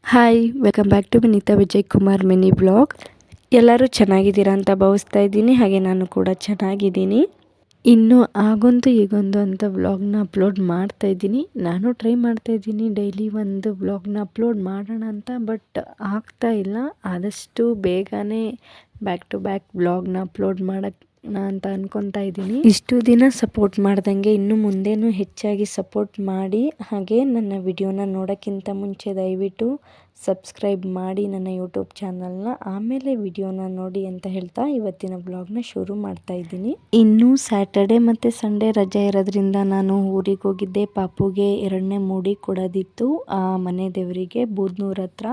Hi welcome back to Vineetha Vijay Kumar mini blog. ಎಲ್ಲರೂ ಚೆನ್ನಾಗಿದ್ದೀರಾ ಅಂತ ಭಾವಿಸ್ತಾ ಇದ್ದೀನಿ. ಹಾಗೆ ನಾನು ಕೂಡ ಚೆನ್ನಾಗಿದ್ದೀನಿ. ಇನ್ನು ಆಗೊಂದು ಈಗೊಂದು ಅಂತ ವ್ಲಾಗ್ನ ಅಪ್ಲೋಡ್ ಮಾಡ್ತಾ ಇದ್ದೀನಿ. ನಾನು ಟ್ರೈ ಮಾಡ್ತಾ ಇದ್ದೀನಿ ಡೈಲಿ ಒಂದು ವ್ಲಾಗ್ನ ಅಪ್ಲೋಡ್ ಮಾಡೋಣ ಅಂತ, ಬಟ್ ಆಗ್ತಾ ಇಲ್ಲ. ಆದಷ್ಟು ಬೇಗನೆ ಬ್ಯಾಕ್ ಟು ಬ್ಯಾಕ್ ವ್ಲಾಗ್ನ ಅಪ್ಲೋಡ್ ಮಾಡೋಕ್ಕೆ ಅಂತ ಅನ್ಕೊತಾ ಇದ್ದೀನಿ. ಇಷ್ಟು ದಿನ ಸಪೋರ್ಟ್ ಮಾಡ್ದಂಗೆ ಇನ್ನು ಮುಂದೇನು ಹೆಚ್ಚಾಗಿ ಸಪೋರ್ಟ್ ಮಾಡಿ. ಹಾಗೆ ನನ್ನ ವಿಡಿಯೋನ ನೋಡೋಕ್ಕಿಂತ ಮುಂಚೆ ದಯವಿಟ್ಟು ಸಬ್ಸ್ಕ್ರೈಬ್ ಮಾಡಿ ನನ್ನ ಯೂಟ್ಯೂಬ್ ಚಾನಲ್ನ. ಆಮೇಲೆ ವಿಡಿಯೋನ ನೋಡಿ ಅಂತ ಹೇಳ್ತಾ ಇವತ್ತಿನ ಬ್ಲಾಗ್ನ ಶುರು ಮಾಡ್ತಾ ಇದ್ದೀನಿ. ಇನ್ನು ಸ್ಯಾಟರ್ಡೆ ಮತ್ತು ಸಂಡೇ ರಜೆ ಇರೋದ್ರಿಂದ ನಾನು ಊರಿಗೆ ಹೋಗಿದ್ದೆ. ಪಾಪುಗೆ 2ನೇ ಮುಡಿ ಕೊಡೋದಿತ್ತು ಮನೆ ದೇವರಿಗೆ ಬೂದ್ನೂರ್ ಹತ್ರ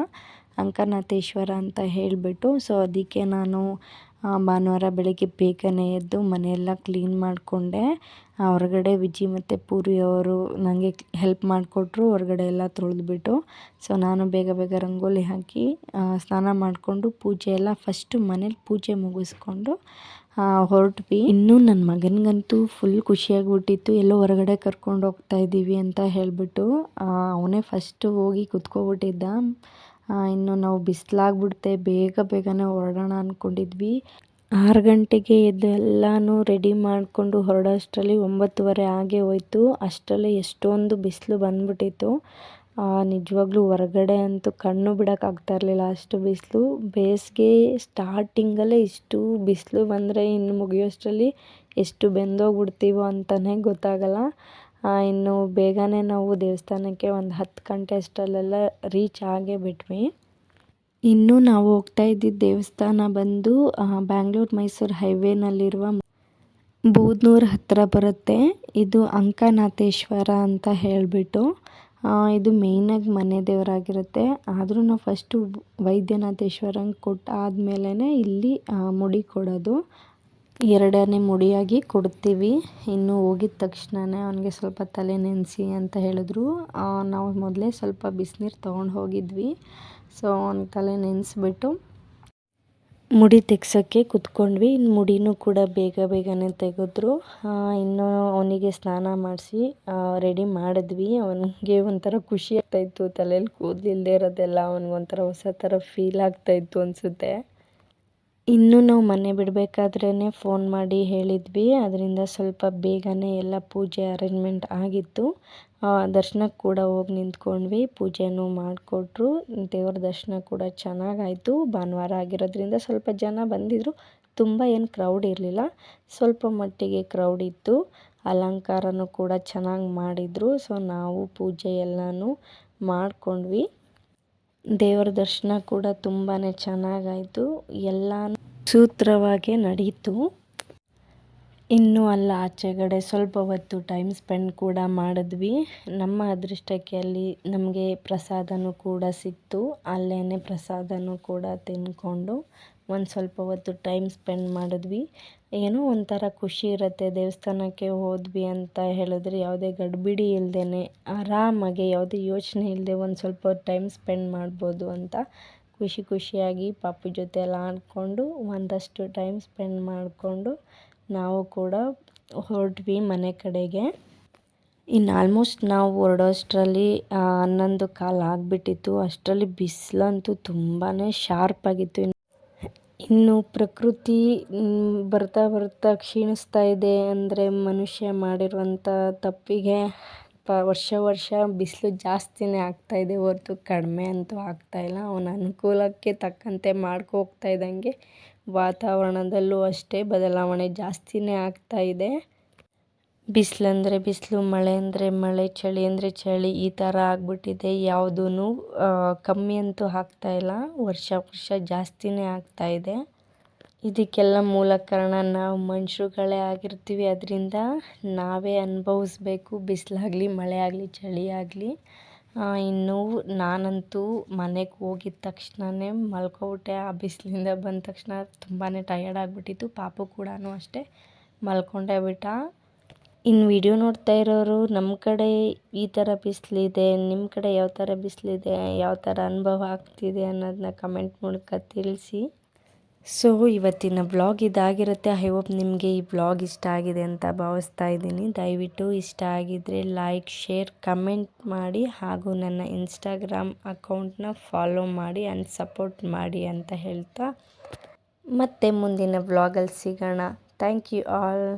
ಅಂಕನಾಥೇಶ್ವರ ಅಂತ ಹೇಳಿಬಿಟ್ಟು. ಸೊ ಅದಕ್ಕೆ ನಾನು ಭಾನುವಾರ ಬೆಳಗ್ಗೆ ಬೇಗನೆ ಎದ್ದು ಮನೆಯೆಲ್ಲ ಕ್ಲೀನ್ ಮಾಡಿಕೊಂಡೆ. ಹೊರಗಡೆ ವಿಜಿ ಮತ್ತು ಪೂರಿ ಅವರು ನನಗೆ ಹೆಲ್ಪ್ ಮಾಡಿಕೊಟ್ರು ಹೊರಗಡೆ ಎಲ್ಲ ತೊಳೆದ್ಬಿಟ್ಟು. ಸೊ ನಾನು ಬೇಗ ಬೇಗ ರಂಗೋಲಿ ಹಾಕಿ ಸ್ನಾನ ಮಾಡಿಕೊಂಡು ಪೂಜೆ ಎಲ್ಲ ಫಸ್ಟು ಮನೇಲಿ ಪೂಜೆ ಮುಗಿಸ್ಕೊಂಡು ಹೊರಟ್ವಿ. ಇನ್ನೂ ನನ್ನ ಮಗನಿಗಂತೂ ಫುಲ್ ಖುಷಿಯಾಗಿಬಿಟ್ಟಿತ್ತು. ಎಲ್ಲೋ ಹೊರಗಡೆ ಕರ್ಕೊಂಡು ಹೋಗ್ತಾ ಇದ್ದೀವಿ ಅಂತ ಹೇಳಿಬಿಟ್ಟು ಅವನೇ ಫಸ್ಟು ಹೋಗಿ ಕುತ್ಕೊಬಿಟ್ಟಿದ್ದ. ಇನ್ನು ನಾವು ಬಿಸಿಲಾಗ್ಬಿಡುತ್ತೆ ಬೇಗನೆ ಹೊರಡೋಣ ಅಂದ್ಕೊಂಡಿದ್ವಿ. 6 ಗಂಟೆಗೆ ಎದ್ದು ಎಲ್ಲನೂ ರೆಡಿ ಮಾಡಿಕೊಂಡು ಹೊರಡೋಷ್ಟರಲ್ಲಿ 9:15 ಆಗೇ ಹೋಯ್ತು. ಅಷ್ಟರಲ್ಲಿ ಎಷ್ಟೊಂದು ಬಿಸಿಲು ಬಂದ್ಬಿಟ್ಟಿತ್ತು. ನಿಜವಾಗ್ಲೂ ಹೊರಗಡೆ ಅಂತೂ ಕಣ್ಣು ಬಿಡೋಕ್ಕಾಗ್ತಾ ಇರಲಿಲ್ಲ, ಅಷ್ಟು ಬಿಸಿಲು. ಬೇಸಿಗೆ ಸ್ಟಾರ್ಟಿಂಗಲ್ಲೇ ಇಷ್ಟು ಬಿಸಿಲು ಬಂದರೆ ಇನ್ನು ಮುಗಿಯೋಷ್ಟರಲ್ಲಿ ಎಷ್ಟು ಬೆಂದೋಗ್ಬಿಡ್ತೀವೋ ಅಂತಲೇ ಗೊತ್ತಾಗಲ್ಲ. ಇನ್ನು ಬೇಗನೆ ನಾವು ದೇವಸ್ಥಾನಕ್ಕೆ ಒಂದು 10 ಗಂಟೆ ಅಷ್ಟರಲ್ಲೆಲ್ಲ ರೀಚ್ ಆಗೇ ಬಿಟ್ವಿ. ಇನ್ನು ನಾವು ಹೋಗ್ತಾ ಇದ್ದಿದ್ದ ದೇವಸ್ಥಾನ ಬಂದು ಬ್ಯಾಂಗ್ಳೂರು ಮೈಸೂರು ಹೈವೇನಲ್ಲಿರುವ ಬೂದ್ನೂರ್ ಹತ್ತಿರ ಬರುತ್ತೆ. ಇದು ಅಂಕನಾಥೇಶ್ವರ ಅಂತ ಹೇಳಿಬಿಟ್ಟು ಇದು ಮೇಯ್ನಾಗಿ ಮನೆ ದೇವರಾಗಿರುತ್ತೆ. ಆದರೂ ನಾವು ಫಸ್ಟು ವೈದ್ಯನಾಥೇಶ್ವರಂಗೆ ಕೊಟ್ಟು ಆದಮೇಲೆ ಇಲ್ಲಿ ಮುಡಿ ಕೊಡೋದು. 2ನೇ ಮುಡಿಯಾಗಿ ಕೊಡ್ತೀವಿ. ಇನ್ನು ಹೋಗಿದ ತಕ್ಷಣವೇ ಅವನಿಗೆ ಸ್ವಲ್ಪ ತಲೆ ನೆನೆಸಿ ಅಂತ ಹೇಳಿದ್ರು. ನಾವು ಮೊದಲೇ ಸ್ವಲ್ಪ ಬಿಸಿನೀರು ತೊಗೊಂಡು ಹೋಗಿದ್ವಿ. ಸೊ ಅವನ ತಲೆ ನೆನೆಸ್ಬಿಟ್ಟು ಮುಡಿ ತೆಗ್ಸೋಕ್ಕೆ ಕುತ್ಕೊಂಡ್ವಿ. ಇನ್ನು ಮುಡಿನೂ ಕೂಡ ಬೇಗನೆ ತೆಗೆದ್ರು. ಇನ್ನು ಅವನಿಗೆ ಸ್ನಾನ ಮಾಡಿಸಿ ರೆಡಿ ಮಾಡಿದ್ವಿ. ಅವನಿಗೆ ಒಂಥರ ಖುಷಿ ಆಗ್ತಾಯಿತ್ತು, ತಲೆಯಲ್ಲಿ ಕೂದಲಿಲ್ಲದೆ ಇರೋದೆಲ್ಲ ಅವನಿಗೊಂಥರ ಹೊಸ ಥರ ಫೀಲ್ ಆಗ್ತಾಯಿತ್ತು ಅನಿಸುತ್ತೆ. ಇನ್ನು ನಾವು ಮನೆ ಬಿಡಬೇಕಾದ್ರೇ ಫೋನ್ ಮಾಡಿ ಹೇಳಿದ್ವಿ. ಅದರಿಂದ ಸ್ವಲ್ಪ ಬೇಗನೆ ಎಲ್ಲ ಪೂಜೆ ಅರೇಂಜ್ಮೆಂಟ್ ಆಗಿತ್ತು. ದರ್ಶನಕ್ಕೆ ಕೂಡ ಹೋಗಿ ನಿಂತ್ಕೊಂಡ್ವಿ. ಪೂಜೆನೂ ಮಾಡಿಕೊಟ್ರು. ದೇವ್ರ ದರ್ಶನ ಕೂಡ ಚೆನ್ನಾಗಾಯಿತು. ಭಾನುವಾರ ಆಗಿರೋದ್ರಿಂದ ಸ್ವಲ್ಪ ಜನ ಬಂದಿದ್ದರು. ತುಂಬ ಏನು ಕ್ರೌಡ್ ಇರಲಿಲ್ಲ, ಸ್ವಲ್ಪ ಮಟ್ಟಿಗೆ ಕ್ರೌಡ್ ಇತ್ತು. ಅಲಂಕಾರನೂ ಕೂಡ ಚೆನ್ನಾಗಿ ಮಾಡಿದರು. ಸೊ ನಾವು ಪೂಜೆ ಎಲ್ಲನೂ ಮಾಡಿಕೊಂಡ್ವಿ. ದೇವರ ದರ್ಶನ ಕೂಡ ತುಂಬಾ ಚೆನ್ನಾಗಾಯಿತು. ಎಲ್ಲ ಸೂತ್ರವಾಗಿ ನಡೀತು. ಇನ್ನು ಅಲ್ಲ ಆಚೆಗಡೆ ಸ್ವಲ್ಪ ಹೊತ್ತು ಟೈಮ್ ಸ್ಪೆಂಡ್ ಕೂಡ ಮಾಡಿದ್ವಿ. ನಮ್ಮ ಅದೃಷ್ಟಕ್ಕೆ ಅಲ್ಲಿ ನಮಗೆ ಪ್ರಸಾದನೂ ಕೂಡ ಸಿಕ್ತು. ಅಲ್ಲೇ ಪ್ರಸಾದನೂ ಕೂಡ ತಿಂದ್ಕೊಂಡು ಒಂದು ಸ್ವಲ್ಪ ಹೊತ್ತು ಟೈಮ್ ಸ್ಪೆಂಡ್ ಮಾಡಿದ್ವಿ. ಏನೋ ಒಂಥರ ಖುಷಿ ಇರುತ್ತೆ ದೇವಸ್ಥಾನಕ್ಕೆ ಹೋದ್ವಿ ಅಂತ ಹೇಳಿದ್ರೆ, ಯಾವುದೇ ಗಡಿಬಿಡಿ ಇಲ್ಲದೇ ಆರಾಮಾಗಿ ಯಾವುದೇ ಯೋಚನೆ ಇಲ್ಲದೆ ಒಂದು ಸ್ವಲ್ಪ ಟೈಮ್ ಸ್ಪೆಂಡ್ ಮಾಡ್ಬೋದು ಅಂತ ಖುಷಿಯಾಗಿ ಪಾಪು ಜೊತೆ ಎಲ್ಲ ಆಡಿಕೊಂಡು ಒಂದಷ್ಟು ಟೈಮ್ ಸ್ಪೆಂಡ್ ಮಾಡಿಕೊಂಡು ನಾವು ಕೂಡ ಹೊರಟ್ವಿ ಮನೆ ಕಡೆಗೆ. ಇನ್ನು ಆಲ್ಮೋಸ್ಟ್ ನಾವು ಹೊರಡೋಷ್ಟರಲ್ಲಿ 11:15 ಆಗಿಬಿಟ್ಟಿತ್ತು. ಅಷ್ಟರಲ್ಲಿ ಬಿಸಿಲಂತೂ ತುಂಬಾ ಶಾರ್ಪಾಗಿತ್ತು. ಇನ್ನು ಪ್ರಕೃತಿ ಬರ್ತಾ ಕ್ಷೀಣಿಸ್ತಾ ಇದೆ ಅಂದರೆ ಮನುಷ್ಯ ಮಾಡಿರುವಂಥ ತಪ್ಪಿಗೆ ವರ್ಷ ಬಿಸಿಲು ಜಾಸ್ತಿನೇ ಆಗ್ತಾಯಿದೆ ಹೊರತು ಕಡಿಮೆ ಅಂತೂ ಆಗ್ತಾಯಿಲ್ಲ. ಅವನ ಅನುಕೂಲಕ್ಕೆ ತಕ್ಕಂತೆ ಹೋಗ್ತಾ ಇದ್ದಂಗೆ ವಾತಾವರಣದಲ್ಲೂ ಅಷ್ಟೇ ಬದಲಾವಣೆ ಜಾಸ್ತಿನೇ ಆಗ್ತಾಯಿದೆ. ಬಿಸಿಲಂದರೆ ಬಿಸಿಲು, ಮಳೆ ಅಂದರೆ ಮಳೆ, ಚಳಿ ಅಂದರೆ ಚಳಿ, ಈ ಥರ ಆಗ್ಬಿಟ್ಟಿದೆ. ಯಾವುದೂ ಕಮ್ಮಿ ಅಂತೂ ಆಗ್ತಾಯಿಲ್ಲ, ವರ್ಷ ಜಾಸ್ತಿನೇ ಆಗ್ತಾಯಿದೆ. ಇದಕ್ಕೆಲ್ಲ ಮೂಲ ಕಾರಣ ನಾವು ಮನುಷ್ಯರುಗಳೇ ಆಗಿರ್ತೀವಿ. ಅದರಿಂದ ನಾವೇ ಅನುಭವಿಸ್ಬೇಕು, ಬಿಸಿಲಾಗಲಿ ಮಳೆ ಆಗಲಿ ಚಳಿ ಆಗಲಿ. ಇನ್ನು ನಾನಂತೂ ಮನೆಗೆ ಹೋಗಿದ ತಕ್ಷಣವೇ ಮಲ್ಕೊಬಿಟ್ಟೆ. ಆ ಬಿಸಿಲಿಂದ ಬಂದ ತಕ್ಷಣ ತುಂಬಾ ಟಯರ್ಡ್ ಆಗಿಬಿಟ್ಟಿತ್ತು. ಪಾಪು ಕೂಡ ಅಷ್ಟೇ ಮಲ್ಕೊಂಡೇ ಬಿಟ್ಟ. ಇನ್ನು ವಿಡಿಯೋ ನೋಡ್ತಾ ಇರೋರು ನಮ್ಮ ಕಡೆ ಈ ಥರ ಬಿಸಿಲಿದೆ, ನಿಮ್ಮ ಕಡೆ ಯಾವ ಥರ ಬಿಸಿಲಿದೆ, ಯಾವ ಥರ ಅನುಭವ ಆಗ್ತಿದೆ ಅನ್ನೋದನ್ನ ಕಮೆಂಟ್ ಮೂಲಕ ತಿಳಿಸಿ. ಸೊ ಇವತ್ತಿನ ಬ್ಲಾಗ್ ಇದಾಗಿರುತ್ತೆ. ಐ ಹೋಪ್ ನಿಮಗೆ ಈ ಬ್ಲಾಗ್ ಇಷ್ಟ ಆಗಿದೆ ಅಂತ ಭಾವಿಸ್ತಾ ಇದ್ದೀನಿ. ದಯವಿಟ್ಟು ಇಷ್ಟ ಆಗಿದ್ದರೆ ಲೈಕ್, ಶೇರ್, ಕಮೆಂಟ್ ಮಾಡಿ ಹಾಗೂ ನನ್ನ ಇನ್ಸ್ಟಾಗ್ರಾಮ್ ಅಕೌಂಟ್ನ ಫಾಲೋ ಮಾಡಿ ಆ್ಯಂಡ್ ಸಪೋರ್ಟ್ ಮಾಡಿ ಅಂತ ಹೇಳ್ತಾ ಮತ್ತೆ ಮುಂದಿನ ಬ್ಲಾಗಲ್ಲಿ ಸಿಗೋಣ. Thank you all.